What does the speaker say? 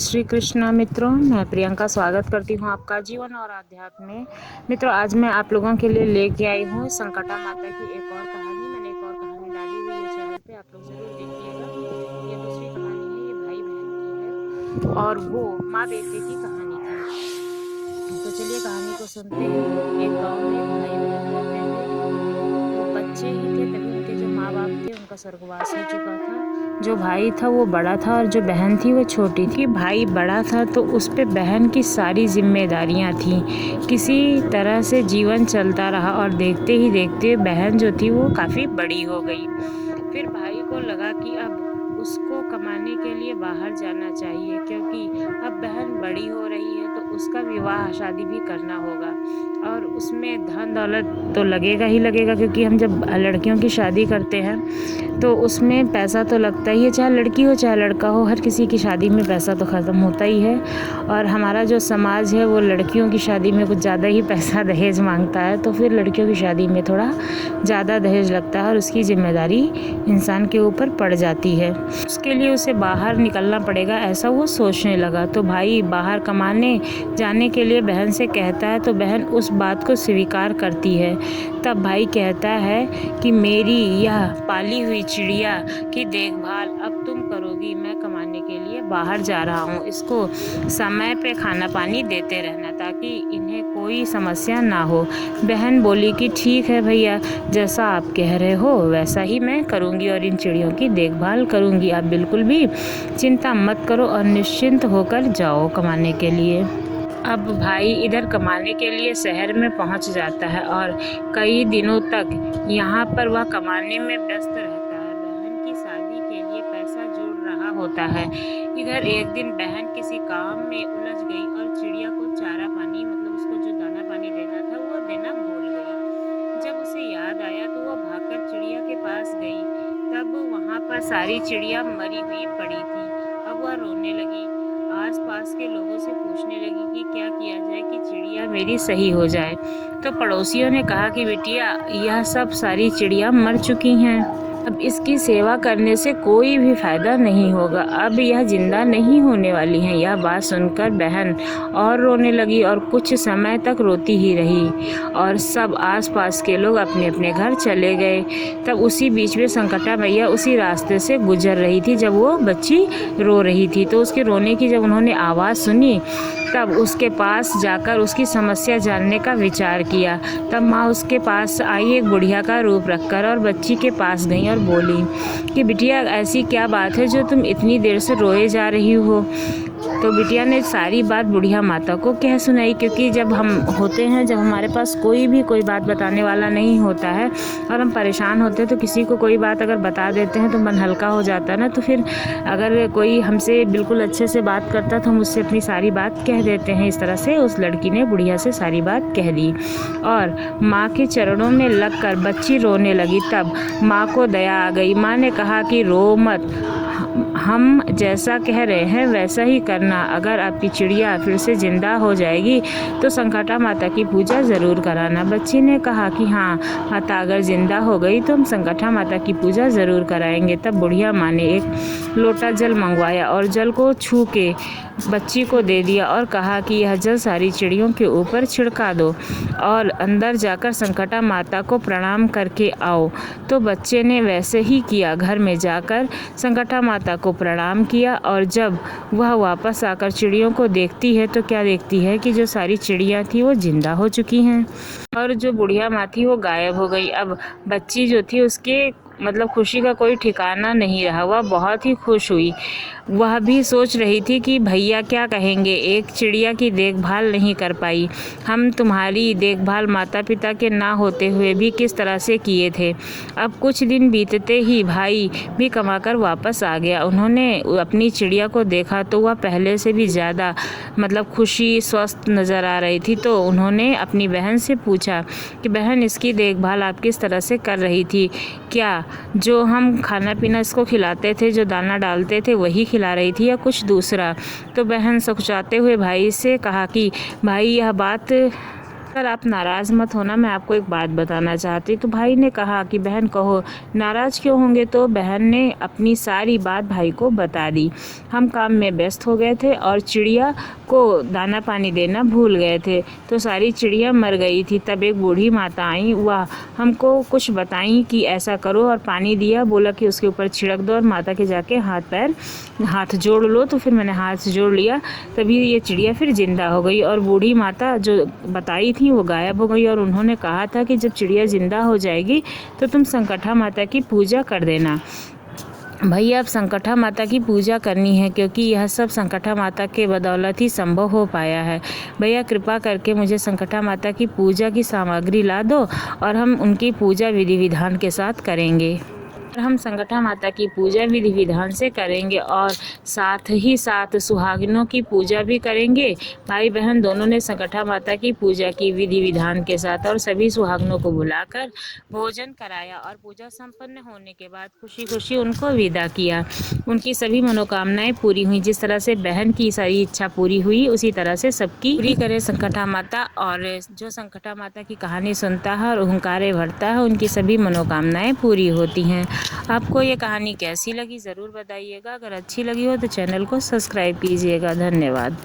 श्री कृष्णा मित्रों, मैं प्रियंका स्वागत करती हूँ आपका जीवन और आध्यात्म में। मित्रों, आज मैं आप लोगों के लिए लेके आई हूँ संकटा माता की एक और कहानी। मैंने एक और कहानी डाली हुई है चैनल पे, आप लोग जरूर देखिएगा। ये दूसरी कहानी है, ये भाई बहन की है और वो माँ बेटे की कहानी थी। तो चलिए कहानी को सुनते हैं। एक गाँव में एक भाई बहन रहते थे। वो बच्चे ही थे तभी उनके जो माँ बाप थे उनका स्वर्गवास हो चुका था। जो भाई था वो बड़ा था और जो बहन थी वो छोटी थी। भाई बड़ा था तो उस पे बहन की सारी जिम्मेदारियां थीं। किसी तरह से जीवन चलता रहा और देखते ही देखते बहन जो थी वो काफ़ी बड़ी हो गई। फिर भाई को लगा कि अब उसको कमाने के लिए बाहर जाना चाहिए, क्योंकि अब बहन बड़ी हो रही है तो उसका विवाह शादी भी करना होगा और उसमें धन दौलत तो लगेगा ही लगेगा, क्योंकि हम जब लड़कियों की शादी करते हैं तो उसमें पैसा तो लगता ही है, चाहे लड़की हो चाहे लड़का हो, हर किसी की शादी में पैसा तो ख़त्म होता ही है। और हमारा जो समाज है वो लड़कियों की शादी में कुछ ज़्यादा ही पैसा दहेज मांगता है, तो फिर लड़कियों की शादी में थोड़ा ज़्यादा दहेज लगता है और उसकी जिम्मेदारी इंसान के ऊपर पड़ जाती है। उसके लिए उसे बाहर निकलना पड़ेगा, ऐसा वो सोचने लगा। तो भाई बाहर कमाने जाने के लिए बहन से कहता है तो बहन उस बात को स्वीकार करती है। तब भाई कहता है कि मेरी यह पाली हुई चिड़िया की देखभाल अब तुम करोगी, मैं कमाने के लिए बाहर जा रहा हूँ। इसको समय पे खाना पानी देते रहना ताकि इन्हें कोई समस्या ना हो। बहन बोली कि ठीक है भैया, जैसा आप कह रहे हो वैसा ही मैं करूँगी और इन चिड़ियों की देखभाल करूँगी। आप बिल्कुल भी चिंता मत करो और निश्चिंत होकर जाओ कमाने के लिए। अब भाई इधर कमाने के लिए शहर में पहुंच जाता है और कई दिनों तक यहाँ पर वह कमाने में व्यस्त रहता है। बहन की शादी के लिए पैसा जोड़ रहा होता है। इधर एक दिन बहन किसी काम में उलझ गई और चिड़िया को चारा पानी, मतलब उसको जो दाना पानी देना था वो देना भूल गई। जब उसे याद आया तो वह भागकर चिड़िया के पास गई। तब वहाँ पर सारी चिड़िया मरी हुई पड़ी थी। अब वह रोने लगी, आसपास के लोगों से पूछने लगी कि क्या किया जाए कि चिड़िया मेरी सही हो जाए। तो पड़ोसियों ने कहा कि बिटिया, यह सब सारी चिड़िया मर चुकी हैं, अब इसकी सेवा करने से कोई भी फायदा नहीं होगा, अब यह जिंदा नहीं होने वाली हैं। यह बात सुनकर बहन और रोने लगी और कुछ समय तक रोती ही रही और सब आसपास के लोग अपने अपने घर चले गए। तब उसी बीच में संकटा मैया उसी रास्ते से गुजर रही थी। जब वो बच्ची रो रही थी तो उसके रोने की जब उन्होंने आवाज़ सुनी तब उसके पास जाकर उसकी समस्या जानने का विचार किया। तब माँ उसके पास आई एक बुढ़िया का रूप रखकर और बच्ची के पास गई और बोली कि बिटिया, ऐसी क्या बात है जो तुम इतनी देर से रोए जा रही हो। तो बिटिया ने सारी बात बुढ़िया माता को कह सुनाई, क्योंकि जब हम होते हैं, जब हमारे पास कोई बात बताने वाला नहीं होता है और हम परेशान होते हैं तो किसी को कोई बात अगर बता देते हैं तो मन हल्का हो जाता है ना। तो फिर अगर कोई हमसे बिल्कुल अच्छे से बात करता है तो हम उससे अपनी सारी बात कह देते हैं। इस तरह से उस लड़की ने बुढ़िया से सारी बात कह दी और माँ के चरणों में लगकर बच्ची रोने लगी। तब माँ को दया आ गई। माँ ने कहा कि रो मत, हम जैसा कह रहे हैं वैसा ही करना। अगर आपकी चिड़िया फिर से जिंदा हो जाएगी तो संकटा माता की पूजा ज़रूर कराना। बच्ची ने कहा कि हाँ माता, अगर जिंदा हो गई तो हम संकटा माता की पूजा ज़रूर कराएंगे। तब बुढ़िया माँ ने एक लोटा जल मंगवाया और जल को छू के बच्ची को दे दिया और कहा कि यह जल सारी चिड़ियों के ऊपर छिड़का दो और अंदर जाकर संकटा माता को प्रणाम करके आओ। तो बच्चे ने वैसे ही किया। घर में जाकर संकटा माता को प्रणाम किया और जब वह वापस आकर चिड़ियों को देखती है तो क्या देखती है कि जो सारी चिड़ियाँ थी वो जिंदा हो चुकी हैं और जो बुढ़िया माँ थी वो गायब हो गई। अब बच्ची जो थी उसके खुशी का कोई ठिकाना नहीं रहा। वह बहुत ही खुश हुई। वह भी सोच रही थी कि भैया क्या कहेंगे, एक चिड़िया की देखभाल नहीं कर पाई, हम तुम्हारी देखभाल माता पिता के ना होते हुए भी किस तरह से किए थे। अब कुछ दिन बीतते ही भाई भी कमाकर वापस आ गया। उन्होंने अपनी चिड़िया को देखा तो वह पहले से भी ज़्यादा खुशी स्वस्थ नज़र आ रही थी। तो उन्होंने अपनी बहन से पूछा कि बहन, इसकी देखभाल आप किस तरह से कर रही थी? क्या जो हम खाना पीना इसको खिलाते थे, जो दाना डालते थे वही खिला रही थी या कुछ दूसरा? तो बहन सकुचाते हुए भाई से कहा कि भाई, यह बात अगर आप नाराज़ मत होना, मैं आपको एक बात बताना चाहती। तो भाई ने कहा कि बहन कहो, नाराज़ क्यों होंगे। तो बहन ने अपनी सारी बात भाई को बता दी। हम काम में व्यस्त हो गए थे और चिड़िया को दाना पानी देना भूल गए थे, तो सारी चिड़िया मर गई थी। तब एक बूढ़ी माता आई, वह हमको कुछ बताई कि ऐसा करो, और पानी दिया, बोला कि उसके ऊपर छिड़क दो और माता के जाके हाथ जोड़ लो। तो फिर मैंने हाथ जोड़ लिया, तभी ये चिड़िया फिर जिंदा हो गई। और बूढ़ी माता जो बताई थी वो गायब हो गई, और उन्होंने कहा था कि जब चिड़िया जिंदा हो जाएगी तो तुम संकटा माता की पूजा कर देना। भैया अब संकटा माता की पूजा करनी है, क्योंकि यह सब संकटा माता के बदौलत ही संभव हो पाया है। भैया कृपा करके मुझे संकटा माता की पूजा की सामग्री ला दो, और हम उनकी पूजा विधि विधान के साथ करेंगे। हम संकटा माता की पूजा विधि विधान से करेंगे, और साथ ही साथ सुहागिनों की पूजा भी करेंगे। भाई बहन दोनों ने संकटा माता की पूजा की विधि विधान के साथ, और सभी सुहागिनों को बुलाकर भोजन कराया, और पूजा संपन्न होने के बाद खुशी खुशी उनको विदा किया। उनकी सभी मनोकामनाएं पूरी हुई। जिस तरह से बहन की सारी इच्छा पूरी हुई, उसी तरह से सबकी पूरी करे संकटा माता। और जो संकटा माता की कहानी सुनता है और हुंकारे भरता है, उनकी सभी मनोकामनाएं पूरी होती हैं। आपको ये कहानी कैसी लगी ज़रूर बताइएगा। अगर अच्छी लगी हो तो चैनल को सब्सक्राइब कीजिएगा। धन्यवाद।